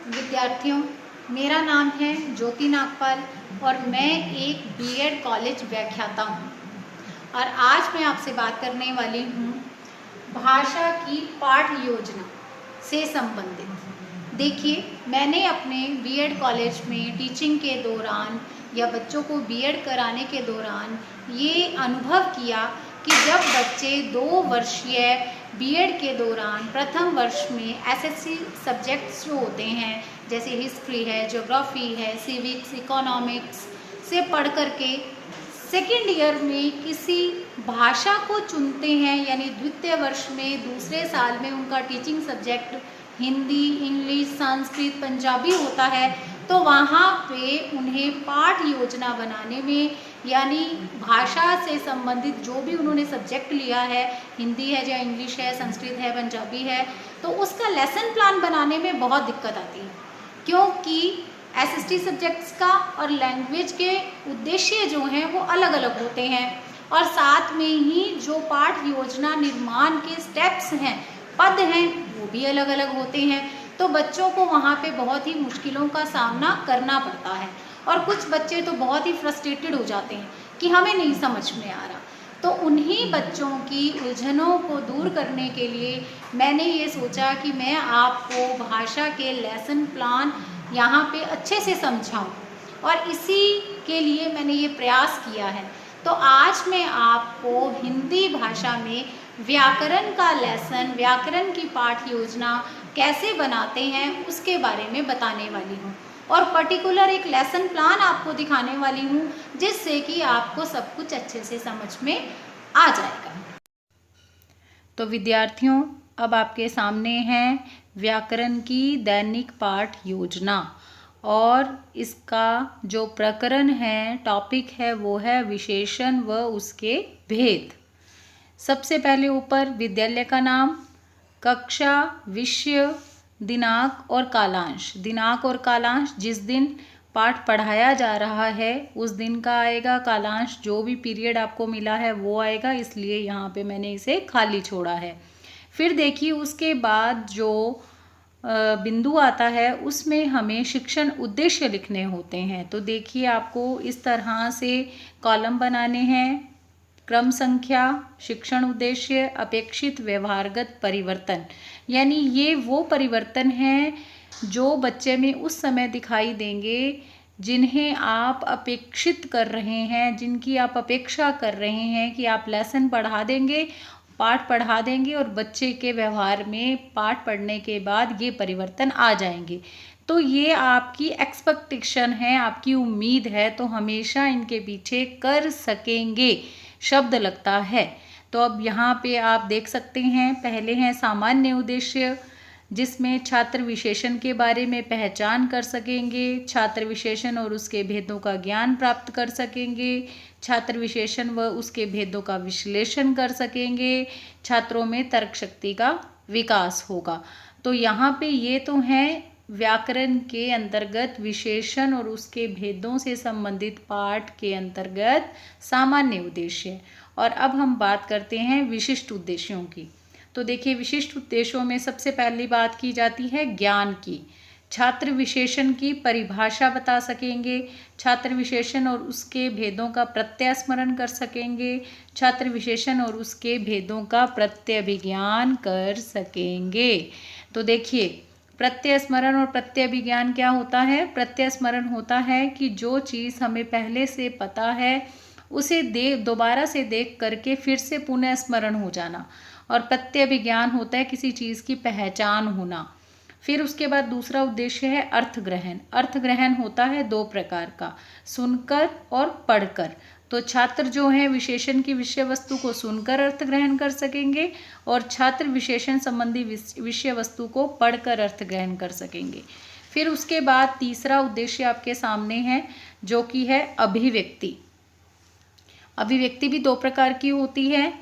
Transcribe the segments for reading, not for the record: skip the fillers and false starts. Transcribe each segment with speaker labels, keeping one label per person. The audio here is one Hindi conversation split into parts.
Speaker 1: विद्यार्थियों, मेरा नाम है ज्योति नागपाल और मैं एक बीएड कॉलेज व्याख्याता हूँ। और आज मैं आपसे बात करने वाली हूँ भाषा की पाठ योजना से संबंधित। देखिए, मैंने अपने बीएड कॉलेज में टीचिंग के दौरान या बच्चों को बीएड कराने के दौरान ये अनुभव किया कि जब बच्चे 2 वर्षीय बीएड के दौरान प्रथम वर्ष में एसएससी सब्जेक्ट्स जो होते हैं, जैसे हिस्ट्री है, ज्योग्राफी है, सिविक्स, इकोनॉमिक्स से पढ़ कर के सेकेंड ईयर में किसी भाषा को चुनते हैं, यानी द्वितीय वर्ष में दूसरे साल में उनका teaching subject Hindi, English, Sanskrit, Punjabi होता है, तो वहाँ पे उन्हें पाठ योजना बनाने में, यानी भाषा से संबंधित जो भी उन्होंने सब्जेक्ट लिया है, हिंदी है या इंग्लिश है, संस्कृत है, पंजाबी है, तो उसका लेसन प्लान बनाने में बहुत दिक्कत आती है, क्योंकि एसएसटी सब्जेक्ट्स का और लैंग्वेज के उद्देश्य जो हैं वो अलग अलग होते हैं, और साथ में ही जो पाठ योजना निर्माण के स्टेप्स हैं, पद हैं, वो भी अलग अलग होते हैं। तो बच्चों को वहाँ पे बहुत ही मुश्किलों का सामना करना पड़ता है, और कुछ बच्चे तो बहुत ही फ्रस्ट्रेटेड हो जाते हैं कि हमें नहीं समझ में आ रहा। तो उन्हीं बच्चों की उलझनों को दूर करने के लिए मैंने ये सोचा कि मैं आपको भाषा के लेसन प्लान यहाँ पे अच्छे से समझाऊँ, और इसी के लिए मैंने ये प्रयास किया है। तो आज मैं आपको हिंदी भाषा में व्याकरण का लेसन, व्याकरण की पाठ योजना कैसे बनाते हैं उसके बारे में बताने वाली हूँ, और पर्टिकुलर एक लेसन प्लान आपको दिखाने वाली हूँ, जिससे कि आपको सब कुछ अच्छे से समझ में आ जाएगा। तो विद्यार्थियों, अब आपके सामने है व्याकरण की दैनिक पाठ योजना, और इसका जो प्रकरण है, टॉपिक है, वो है विशेषण व उसके भेद। सबसे पहले ऊपर विद्यालय का नाम, कक्षा, विषय, दिनांक और कालांश। दिनांक और कालांश जिस दिन पाठ पढ़ाया जा रहा है उस दिन का आएगा, कालांश जो भी पीरियड आपको मिला है वो आएगा, इसलिए यहाँ पे मैंने इसे खाली छोड़ा है। फिर देखिए, उसके बाद जो बिंदु आता है उसमें हमें शिक्षण उद्देश्य लिखने होते हैं। तो देखिए, आपको इस तरह से कॉलम बनाने हैं। क्रम संख्या, शिक्षण उद्देश्य, अपेक्षित व्यवहारगत परिवर्तन, यानी ये वो परिवर्तन हैं जो बच्चे में उस समय दिखाई देंगे जिन्हें आप अपेक्षित कर रहे हैं, जिनकी आप अपेक्षा कर रहे हैं कि आप लेसन पढ़ा देंगे, पाठ पढ़ा देंगे, और बच्चे के व्यवहार में पाठ पढ़ने के बाद ये परिवर्तन आ जाएंगे। तो ये आपकी एक्सपेक्टेशन है, आपकी उम्मीद है, तो हमेशा इनके पीछे कर सकेंगे शब्द लगता है। तो अब यहाँ पे आप देख सकते हैं, पहले हैं सामान्य उद्देश्य, जिसमें छात्र विशेषण के बारे में पहचान कर सकेंगे, छात्र विशेषण और उसके भेदों का ज्ञान प्राप्त कर सकेंगे, छात्र विशेषण व उसके भेदों का विश्लेषण कर सकेंगे, छात्रों में तर्क शक्ति का विकास होगा। तो यहाँ पे ये तो हैं व्याकरण के अंतर्गत विशेषण और उसके भेदों से संबंधित पाठ के अंतर्गत सामान्य उद्देश्य। और अब हम बात करते हैं विशिष्ट उद्देश्यों की। तो देखिए, विशिष्ट उद्देश्यों में सबसे पहली बात की जाती है ज्ञान की। छात्र विशेषण की परिभाषा बता सकेंगे, छात्र विशेषण और उसके भेदों का प्रत्यय स्मरण कर सकेंगे, छात्र विशेषण और उसके भेदों का प्रत्यभिज्ञान कर सकेंगे। तो देखिए, प्रत्यय स्मरण और प्रत्यभिज्ञान क्या होता है? प्रत्यय स्मरण होता है कि जो चीज़ हमें पहले से पता है उसे दोबारा से देख करके फिर से पुनः स्मरण हो जाना, और प्रत्यभिज्ञान होता है किसी चीज़ की पहचान होना। फिर उसके बाद दूसरा उद्देश्य है अर्थ ग्रहण। अर्थ ग्रहण होता है 2 प्रकार का, सुनकर और पढ़कर। तो छात्र जो हैं विशेषण की विषय वस्तु को सुनकर अर्थ ग्रहण कर सकेंगे, और छात्र विशेषण संबंधी विषय वस्तु को पढ़कर अर्थ ग्रहण कर सकेंगे। फिर उसके बाद तीसरा उद्देश्य आपके सामने है, जो कि है अभिव्यक्ति। अभिव्यक्ति भी 2 प्रकार की होती है,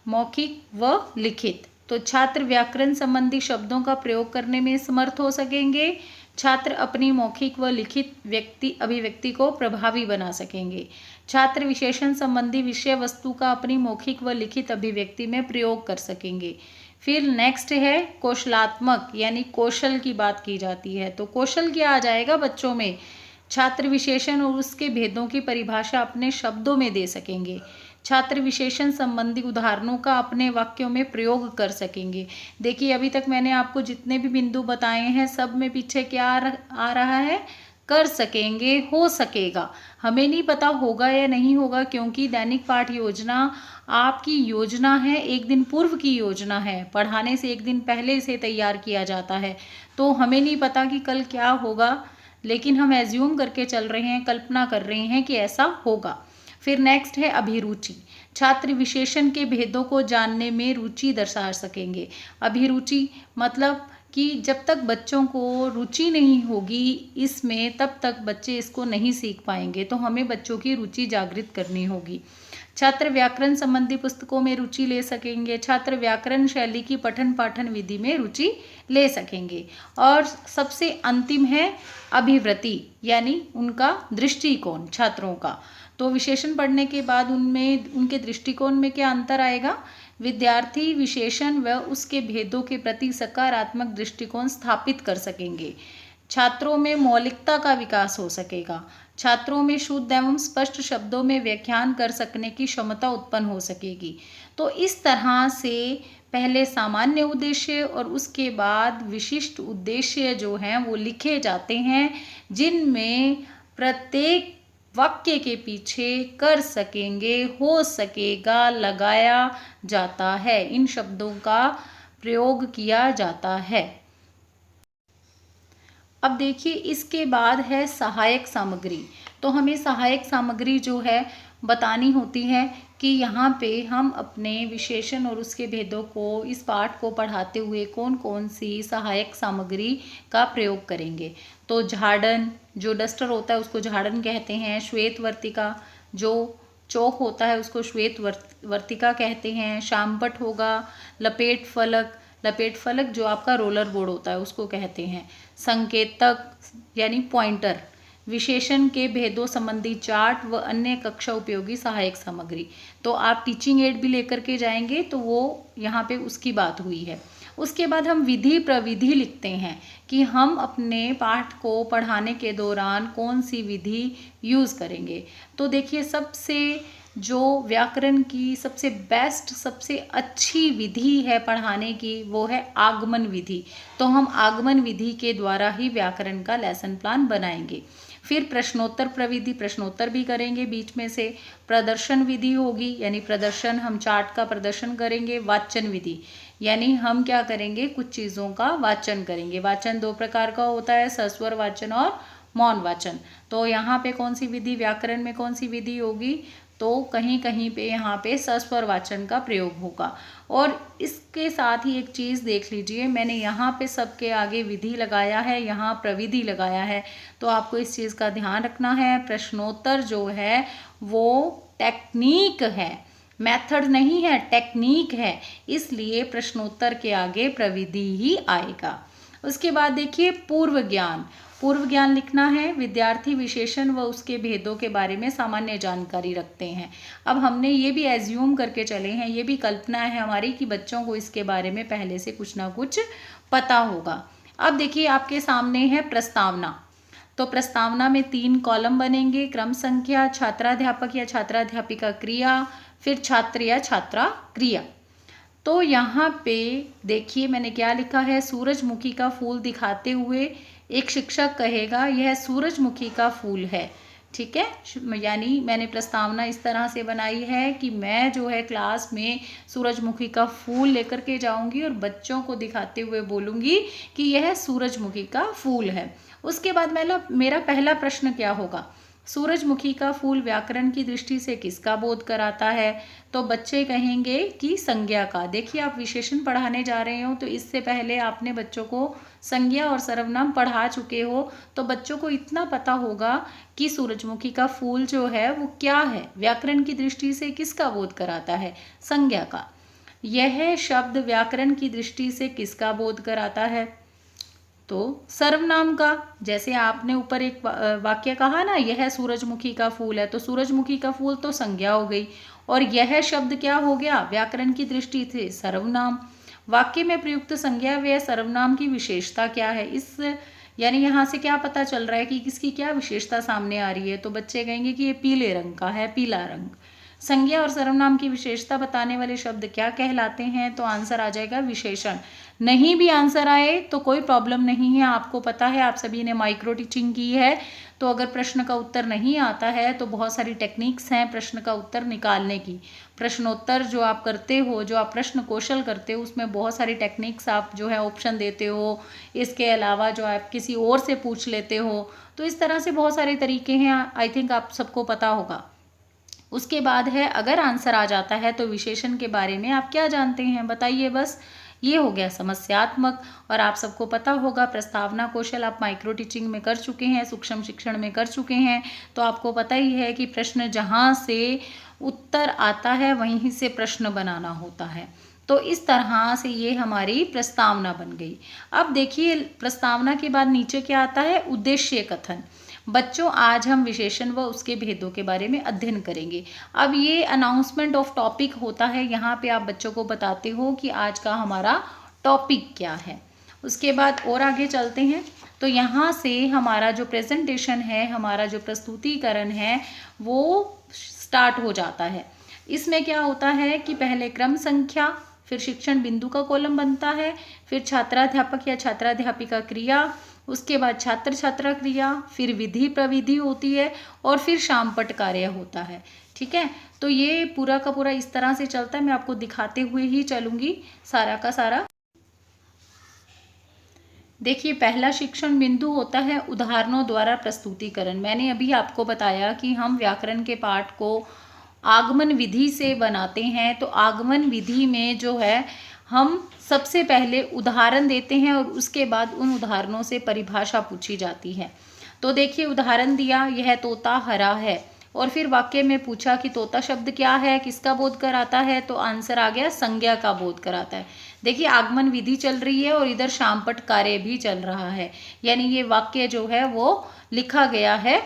Speaker 1: मौखिक व लिखित। तो छात्र व्याकरण संबंधी शब्दों का प्रयोग करने में समर्थ हो सकेंगे, छात्र अपनी मौखिक व लिखित अभिव्यक्ति को प्रभावी बना सकेंगे, छात्र विशेषण संबंधी विषय वस्तु का अपनी मौखिक व लिखित अभिव्यक्ति में प्रयोग कर सकेंगे, फिर नेक्स्ट है कौशलात्मक, यानी कौशल की बात की जाती है। तो कौशल क्या आ जाएगा बच्चों में? छात्र विशेषण और उसके भेदों की परिभाषा अपने शब्दों में दे सकेंगे। छात्र विशेषण संबंधी उदाहरणों का अपने वाक्यों में प्रयोग कर सकेंगे। देखिए अभी तक मैंने आपको जितने भी बिंदु बताए हैं सब में पीछे क्या आ रहा है? कर सकेंगे, हो सकेगा। हमें नहीं पता होगा या नहीं होगा, क्योंकि दैनिक पाठ योजना आपकी योजना है, एक दिन पूर्व की योजना है, पढ़ाने से एक दिन पहले इसे तैयार किया जाता है। तो हमें नहीं पता कि कल क्या होगा, लेकिन हम एज्यूम करके चल रहे हैं, कल्पना कर रहे हैं कि ऐसा होगा। फिर नेक्स्ट है अभिरुचि। छात्र विशेषण के भेदों को जानने में रुचि दर्शा सकेंगे। अभिरुचि मतलब कि जब तक बच्चों को रुचि नहीं होगी इसमें, तब तक बच्चे इसको नहीं सीख पाएंगे। तो हमें बच्चों की रुचि जागृत करनी होगी। छात्र व्याकरण संबंधी पुस्तकों में रुचि ले सकेंगे। छात्र व्याकरण शैली की पठन पाठन विधि में रुचि ले सकेंगे। और सबसे अंतिम है अभिवृत्ति, यानी उनका दृष्टिकोण छात्रों का। तो विशेषण पढ़ने के बाद उनमें उनके दृष्टिकोण में क्या अंतर आएगा? विद्यार्थी विशेषण व उसके भेदों के प्रति सकारात्मक दृष्टिकोण स्थापित कर सकेंगे। छात्रों में मौलिकता का विकास हो सकेगा। छात्रों में शुद्ध एवं स्पष्ट शब्दों में व्याख्यान कर सकने की क्षमता उत्पन्न हो सकेगी। तो इस तरह से पहले सामान्य उद्देश्य और उसके बाद विशिष्ट उद्देश्य जो हैं वो लिखे जाते हैं, जिनमें प्रत्येक वाक्य के पीछे कर सकेंगे, हो सकेगा लगाया जाता है। इन शब्दों का प्रयोग किया जाता है। अब देखिए इसके बाद है सहायक सामग्री। तो हमें सहायक सामग्री जो है बतानी होती है कि यहाँ पे हम अपने विशेषण और उसके भेदों को, इस पाठ को पढ़ाते हुए कौन कौन सी सहायक सामग्री का प्रयोग करेंगे। तो झाड़न, जो डस्टर होता है उसको झाड़न कहते हैं। श्वेत वर्तिका, जो चौक होता है उसको श्वेत वर्तिका कहते हैं। शामपट होगा। लपेट फलक, लपेट फलक जो आपका रोलर बोर्ड होता है उसको कहते हैं। संकेतक यानी पॉइंटर, विशेषण के भेदों संबंधी चार्ट व अन्य कक्षा उपयोगी सहायक सामग्री। तो आप टीचिंग एड भी लेकर के जाएंगे तो वो यहाँ पे उसकी बात हुई है। उसके बाद हम विधि प्रविधि लिखते हैं कि हम अपने पाठ को पढ़ाने के दौरान कौन सी विधि यूज़ करेंगे। तो देखिए सबसे जो व्याकरण की सबसे बेस्ट, सबसे अच्छी विधि है पढ़ाने की, वो है आगमन विधि। तो हम आगमन विधि के द्वारा ही व्याकरण का लेसन प्लान बनाएंगे। फिर प्रश्नोत्तर प्रविधि, प्रश्नोत्तर भी करेंगे बीच में से। प्रदर्शन विधि होगी, यानी प्रदर्शन, हम चार्ट का प्रदर्शन करेंगे। वाचन विधि, यानी हम क्या करेंगे, कुछ चीज़ों का वाचन करेंगे। वाचन दो प्रकार का होता है, सस्वर वाचन और मौन वाचन। तो यहाँ पे कौन सी विधि, व्याकरण में कौन सी विधि होगी? तो कहीं कहीं पे यहाँ पे सस्वर वाचन का प्रयोग होगा। और इसके साथ ही एक चीज़ देख लीजिए, मैंने यहाँ पे सबके आगे विधि लगाया है, यहाँ प्रविधि लगाया है। तो आपको इस चीज़ का ध्यान रखना है, प्रश्नोत्तर जो है वो टेक्निक है, मेथड नहीं है, टेक्निक है। इसलिए प्रश्नोत्तर के आगे प्रविधि ही आएगा। उसके बाद देखिए पूर्व ज्ञान। पूर्व ज्ञान लिखना है। विद्यार्थी विशेषण व उसके भेदों के बारे में सामान्य जानकारी रखते हैं। अब हमने ये भी एज्यूम करके चले हैं, ये भी कल्पना है हमारी कि बच्चों को इसके बारे में पहले से कुछ ना कुछ पता होगा। अब देखिए आपके सामने है प्रस्तावना। तो प्रस्तावना में 3 कॉलम बनेंगे, क्रम संख्या, छात्राध्यापक या छात्राध्यापिका क्रिया, फिर छात्र या छात्रा क्रिया। तो यहाँ पे देखिए मैंने क्या लिखा है, सूरजमुखी का फूल दिखाते हुए एक शिक्षक कहेगा यह सूरजमुखी का फूल है। ठीक है, यानी मैंने प्रस्तावना इस तरह से बनाई है कि मैं जो है क्लास में सूरजमुखी का फूल लेकर के जाऊंगी और बच्चों को दिखाते हुए बोलूंगी कि यह सूरजमुखी का फूल है। उसके बाद मेरा पहला प्रश्न क्या होगा, सूरजमुखी का फूल व्याकरण की दृष्टि से किसका बोध कराता है? तो बच्चे कहेंगे कि संज्ञा का। देखिए आप विशेषण पढ़ाने जा रहे हो तो इससे पहले आपने बच्चों को संज्ञा और सर्वनाम पढ़ा चुके हो, तो बच्चों को इतना पता होगा कि सूरजमुखी का फूल जो है वो क्या है, व्याकरण की दृष्टि से किसका बोध कराता है? संज्ञा का। यह शब्द व्याकरण की दृष्टि से किसका बोध कराता है? तो सर्वनाम का। जैसे आपने ऊपर एक वाक्य कहा ना, यह सूरजमुखी का फूल है, तो सूरजमुखी का फूल तो संज्ञा हो गई, और यह शब्द क्या हो गया? व्याकरण की दृष्टि से सर्वनाम।
Speaker 2: वाक्य में प्रयुक्त संज्ञा व सर्वनाम की विशेषता क्या है। इस यानी यहाँ से क्या पता चल रहा है कि किसकी क्या विशेषता सामने आ रही है। तो बच्चे कहेंगे कि ये पीले रंग का है, पीला रंग। संज्ञा और सर्वनाम की विशेषता बताने वाले शब्द क्या कहलाते हैं। तो आंसर आ जाएगा विशेषण। नहीं भी आंसर आए तो कोई प्रॉब्लम नहीं है, आपको पता है, आप सभी ने माइक्रो टीचिंग की है। तो अगर प्रश्न का उत्तर नहीं आता है तो बहुत सारी टेक्निक्स हैं प्रश्न का उत्तर निकालने की। प्रश्नोत्तर जो आप करते हो, जो आप प्रश्न कौशल करते हो, उसमें बहुत सारी टेक्निक्स आप जो है ऑप्शन देते हो। इसके अलावा जो आप किसी और से पूछ लेते हो, तो इस तरह से बहुत सारे तरीके हैं, आई थिंक आप सबको पता होगा। उसके बाद है अगर आंसर आ जाता है तो विशेषण के बारे में आप क्या जानते हैं, बताइए बस। ये हो गया समस्यात्मक। और आप सबको पता होगा प्रस्तावना कौशल आप माइक्रो टीचिंग में कर चुके हैं, सूक्ष्म शिक्षण में कर चुके हैं, तो आपको पता ही है कि प्रश्न जहाँ से उत्तर आता है वहीं से प्रश्न बनाना होता है। तो इस तरह से ये हमारी प्रस्तावना बन गई। अब देखिए प्रस्तावना के बाद नीचे क्या आता है, उद्देश्य कथन। बच्चों आज हम विशेषण व उसके भेदों के बारे में अध्ययन करेंगे। अब ये अनाउंसमेंट ऑफ टॉपिक होता है, यहाँ पे आप बच्चों को बताते हो कि आज का हमारा टॉपिक क्या है। उसके बाद और आगे चलते हैं। तो यहाँ से हमारा जो प्रेजेंटेशन है, हमारा जो प्रस्तुतिकरण है वो स्टार्ट हो जाता है। इसमें क्या होता है कि पहले क्रम संख्या, फिर शिक्षण बिंदु का कॉलम बनता है, फिर छात्राध्यापक या छात्राध्यापिका क्रिया, उसके बाद छात्र छात्रा क्रिया, फिर विधि प्रविधि होती है और फिर शामपट कार्य होता है। ठीक है, तो ये पूरा का पूरा इस तरह से चलता है। मैं आपको दिखाते हुए ही चलूँगी सारा का सारा। देखिए पहला शिक्षण बिंदु होता है उदाहरणों द्वारा प्रस्तुतिकरण। मैंने अभी आपको बताया कि हम व्याकरण के पाठ को आगमन विधि से बनाते हैं। तो आगमन विधि में जो है हम सबसे पहले उदाहरण देते हैं और उसके बाद उन उदाहरणों से परिभाषा पूछी जाती है। तो देखिए उदाहरण दिया, यह तोता हरा है, और फिर वाक्य में पूछा कि तोता शब्द क्या है, किसका बोध कराता है। तो आंसर आ गया संज्ञा का बोध कराता है। देखिए आगमन विधि चल रही है और इधर शामपट कार्य भी चल रहा है, यानी ये वाक्य जो है वो लिखा गया है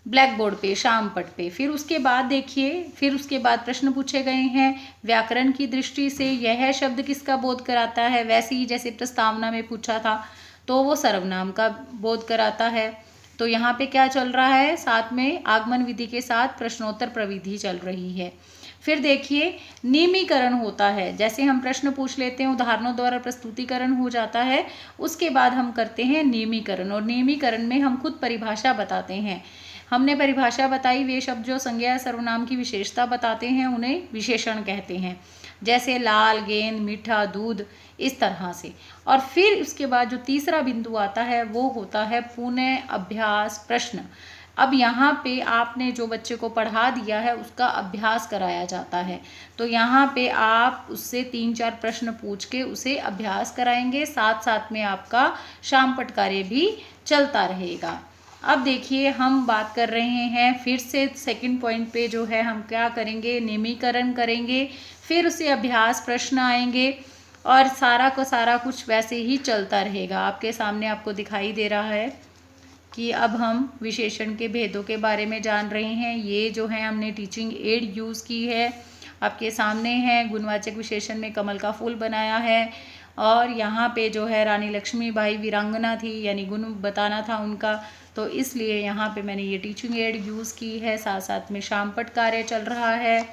Speaker 2: ब्लैक बोर्ड पे, शामपट पे। फिर उसके बाद देखिए, फिर उसके बाद प्रश्न पूछे गए हैं व्याकरण की दृष्टि से यह शब्द किसका बोध कराता है। वैसे ही जैसे प्रस्तावना में पूछा था तो वो सर्वनाम का बोध कराता है। तो यहाँ पे क्या चल रहा है, साथ में आगमन विधि के साथ प्रश्नोत्तर प्रविधि चल रही है। फिर देखिए नियमीकरण होता है, जैसे हम प्रश्न पूछ लेते हैं, उदाहरणों द्वारा प्रस्तुतिकरण हो जाता है, उसके बाद हम करते हैं नियमीकरण। और नियमीकरण में हम खुद परिभाषा बताते हैं। हमने परिभाषा बताई, वे शब्द जो संज्ञा या सर्वनाम की विशेषता बताते हैं उन्हें विशेषण कहते हैं, जैसे लाल, गेंद, मीठा, दूध, इस तरह से। और फिर उसके बाद जो तीसरा बिंदु आता है वो होता है पुनः अभ्यास प्रश्न। अब यहाँ पे आपने जो बच्चे को पढ़ा दिया है उसका अभ्यास कराया जाता है। तो यहाँ पे आप उससे 3-4 प्रश्न पूछ के उसे अभ्यास कराएंगे, साथ साथ में आपका शामपट कार्य भी चलता रहेगा। अब देखिए हम बात कर रहे हैं फिर से सेकंड पॉइंट पे, जो है हम क्या करेंगे, नियमीकरण करेंगे, फिर उसे अभ्यास प्रश्न आएंगे और सारा का सारा कुछ वैसे ही चलता रहेगा। आपके सामने आपको दिखाई दे रहा है कि अब हम विशेषण के भेदों के बारे में जान रहे हैं। ये जो है हमने टीचिंग एड यूज़ की है, आपके सामने है। गुणवाचक विशेषण में कमल का फूल बनाया है, और यहाँ पे जो है रानी लक्ष्मीबाई वीरांगना थी, यानी गुण बताना था उनका, तो इसलिए यहाँ पे मैंने ये टीचिंग एड यूज़ की है। साथ साथ में शामपट कार्य चल रहा है।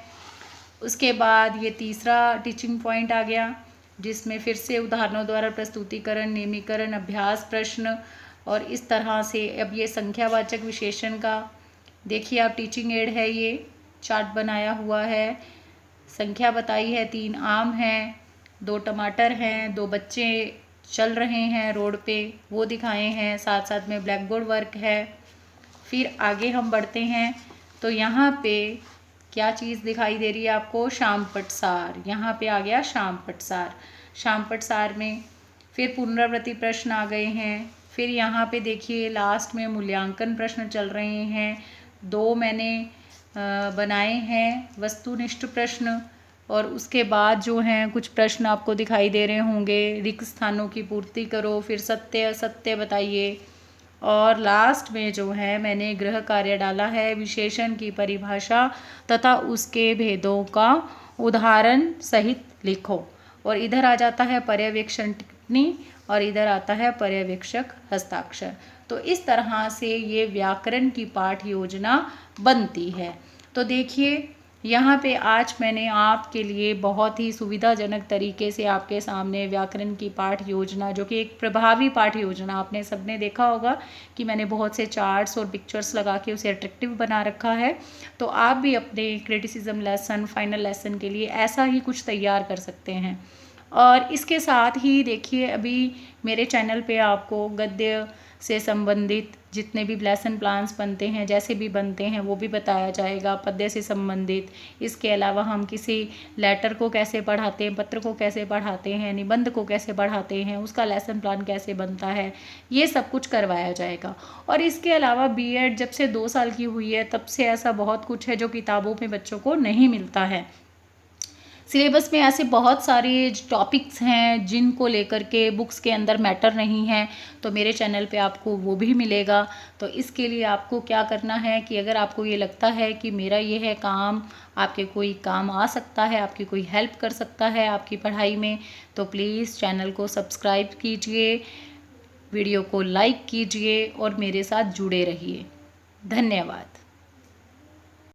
Speaker 2: उसके बाद ये तीसरा टीचिंग पॉइंट आ गया, जिसमें फिर से उदाहरणों द्वारा प्रस्तुतिकरण, नियमीकरण, अभ्यास प्रश्न, और इस तरह से। अब ये संख्यावाचक विशेषण का देखिए आप, टीचिंग एड है, ये चार्ट बनाया हुआ है, संख्या बताई है, 3 आम हैं, 2 टमाटर हैं, 2 बच्चे चल रहे हैं रोड पे, वो दिखाए हैं, साथ साथ में ब्लैक बोर्ड वर्क है। फिर आगे हम बढ़ते हैं तो यहाँ पे क्या चीज़ दिखाई दे रही है आपको, शामपट सार। यहाँ पे आ गया शामपट सार। शामपट सार में फिर पुनरावृत्ति प्रश्न आ गए हैं। फिर यहाँ पे देखिए लास्ट में मूल्यांकन प्रश्न चल रहे हैं। 2 मैंने बनाए हैं वस्तुनिष्ठ प्रश्न, और उसके बाद जो हैं कुछ प्रश्न आपको दिखाई दे रहे होंगे, रिक्त स्थानों की पूर्ति करो, फिर सत्य असत्य बताइए, और लास्ट में जो है मैंने गृह कार्य डाला है, विशेषण की परिभाषा तथा उसके भेदों का उदाहरण सहित लिखो। और इधर आ जाता है पर्यवेक्षण टिप्पणी और इधर आता है पर्यवेक्षक हस्ताक्षर। तो इस तरह से ये व्याकरण की पाठ योजना बनती है। तो देखिए यहाँ पे आज मैंने आपके लिए बहुत ही सुविधाजनक तरीके से आपके सामने व्याकरण की पाठ योजना, जो कि एक प्रभावी पाठ योजना, आपने सबने देखा होगा कि मैंने बहुत से चार्ट्स और पिक्चर्स लगा के उसे अट्रैक्टिव बना रखा है। तो आप भी अपने क्रिटिसिज्म लेसन, फाइनल लेसन के लिए ऐसा ही कुछ तैयार कर सकते हैं। और इसके साथ ही देखिए अभी मेरे चैनल पे आपको गद्य से संबंधित जितने भी लेसन प्लान्स बनते हैं, जैसे भी बनते हैं, वो भी बताया जाएगा, पद्य से संबंधित। इसके अलावा हम किसी लेटर को कैसे पढ़ाते हैं, पत्र को कैसे पढ़ाते हैं, निबंध को कैसे पढ़ाते हैं, उसका लेसन प्लान कैसे बनता है, ये सब कुछ करवाया जाएगा। और इसके अलावा बीएड जब से 2 साल की हुई है तब से ऐसा बहुत कुछ है जो किताबों में बच्चों को नहीं मिलता है। सिलेबस में ऐसे बहुत सारे टॉपिक्स हैं जिनको लेकर के बुक्स के अंदर मैटर नहीं है, तो मेरे चैनल पे आपको वो भी मिलेगा। तो इसके लिए आपको क्या करना है कि अगर आपको ये लगता है कि मेरा ये है काम, आपके कोई काम आ सकता है, आपकी कोई हेल्प कर सकता है आपकी पढ़ाई में, तो प्लीज़ चैनल को सब्सक्राइब कीजिए, वीडियो को लाइक कीजिए और मेरे साथ जुड़े रहिए। धन्यवाद।